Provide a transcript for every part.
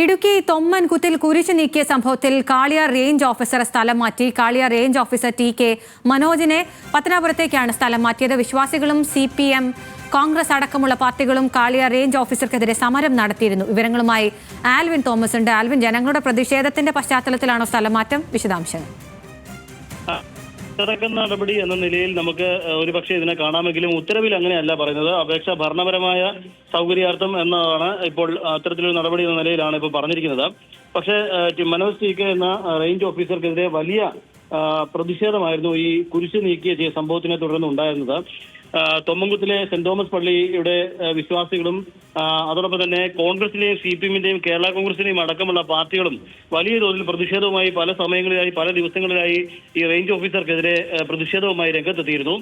ഇടുക്കി തൊമ്മൻകുത്തിൽ കുരിശ് നീക്കിയ സംഭവത്തിൽ കാളിയാർ റേഞ്ച് ഓഫീസറെ സ്ഥലം മാറ്റി. കാളിയാർ റേഞ്ച് ഓഫീസർ TK മനോജിനെ പത്തനാപുരത്തേക്കാണ് സ്ഥലം മാറ്റിയത്. വിശ്വാസികളും CPM, കോൺഗ്രസ് അടക്കമുള്ള പാർട്ടികളും കാളിയാർ റേഞ്ച് ഓഫീസർക്കെതിരെ സമരം നടത്തിയിരുന്നു. വിവരങ്ങളുമായി ആൽവിൻ തോമസ് ഉണ്ട്. ആൽവിൻ, ജനങ്ങളുടെ പ്രതിഷേധത്തിന്റെ പശ്ചാത്തലത്തിലാണോ സ്ഥലം മാറ്റം? വിശദാംശങ്ങൾ. നടക്കുന്ന നടപടി എന്ന നിലയിൽ നമുക്ക് ഒരുപക്ഷെ ഇതിനെ കാണാമെങ്കിലും ഉത്തരവിൽ അങ്ങനെയല്ല പറയുന്നത്. അപേക്ഷ ഭരണപരമായ സൗകര്യാർത്ഥം എന്നതാണ് ഇപ്പോൾ അത്തരത്തിലൊരു നടപടി എന്ന നിലയിലാണ് ഇപ്പോൾ പറഞ്ഞിരിക്കുന്നത്. പക്ഷേ മനോജ് TK എന്ന റേഞ്ച് ഓഫീസർക്കെതിരെ വലിയ പ്രതിഷേധമായിരുന്നു ഈ കുരിശ് നീക്കിയ സംഭവത്തിനെ തുടർന്ന് ഉണ്ടായിരുന്നത്. തൊമ്മൻകുത്തിലെ സെന്റ് തോമസ് പള്ളിയുടെ വിശ്വാസികളും അതോടൊപ്പം തന്നെ കോൺഗ്രസിന്റെയും CPM-ന്റെയും കേരള കോൺഗ്രസിന്റെയും അടക്കമുള്ള പാർട്ടികളും വലിയ തോതിൽ പ്രതിഷേധവുമായി പല സമയങ്ങളിലായി പല ദിവസങ്ങളിലായി ഈ റേഞ്ച് ഓഫീസർക്കെതിരെ പ്രതിഷേധവുമായി രംഗത്തെത്തിയിരുന്നു.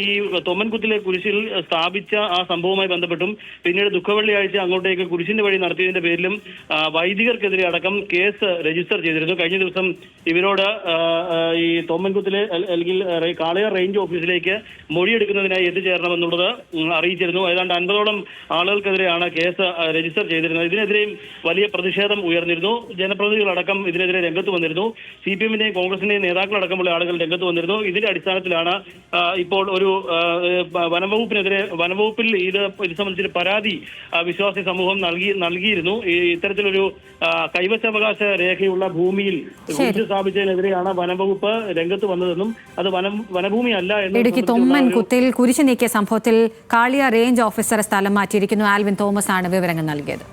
ഈ തൊമ്മൻകുത്തിലെ കുരിശിൽ സ്ഥാപിച്ച ആ സംഭവവുമായി ബന്ധപ്പെട്ടും പിന്നീട് ദുഃഖവെള്ളിയാഴ്ച അങ്ങോട്ടേക്ക് കുരിശിന്റെ വഴി നടത്തിയതിന്റെ പേരിലും വൈദികർക്കെതിരെ അടക്കം കേസ് രജിസ്റ്റർ ചെയ്തിരുന്നു. കഴിഞ്ഞ ദിവസം ഇവരോട് ഈ തൊമ്മൻകുത്തിലെ അല്ലെങ്കിൽ കാളിയാർ റേഞ്ച് ഓഫീസിലേക്ക് മൊഴിയെടുക്കുന്നതിനായി എത്തിച്ചേരണമെന്നുള്ളത് അറിയിച്ചിരുന്നു. ഏതാണ്ട് 50ഓളം ആളുകൾക്കെതിരെയാണ് കേസ് രജിസ്റ്റർ ചെയ്തിരുന്നത്. ഇതിനെതിരെയും വലിയ പ്രതിഷേധം ഉയർന്നിരുന്നു. ജനപ്രതിനിധികളടക്കം ഇതിനെതിരെ രംഗത്ത് വന്നിരുന്നു. CPM-ന്റെയും കോൺഗ്രസിന്റെയും നേതാക്കളടക്കമുള്ള ആളുകൾ രംഗത്ത് വന്നിരുന്നു. ഇതിന്റെ അടിസ്ഥാനത്തിലാണ് ഇപ്പോൾ ഒരു വനംവകുപ്പിൽ ഇത് സംബന്ധിച്ച് പരാതി വിശ്വാസി സമൂഹം നൽകിയിരുന്നു. ഇത്തരത്തിലൊരു കൈവശാവകാശ രേഖയുള്ള ഭൂമിയിൽ സ്ഥാപിച്ചതിനെതിരെയാണ് വനംവകുപ്പ് രംഗത്ത് വന്നതെന്നും അത് വനഭൂമി അല്ല എന്ന് തൊമ്മൻകുത്തിൽ കുരിശ് നീക്കിയ സംഭവത്തിൽ കാളിയാർ റേഞ്ച് ഓഫീസറെ സ്ഥലം മാറ്റിയിരിക്കുന്നു. ആൽവിൻ തോമസ് ആണ് വിവരങ്ങൾ നൽകിയത്.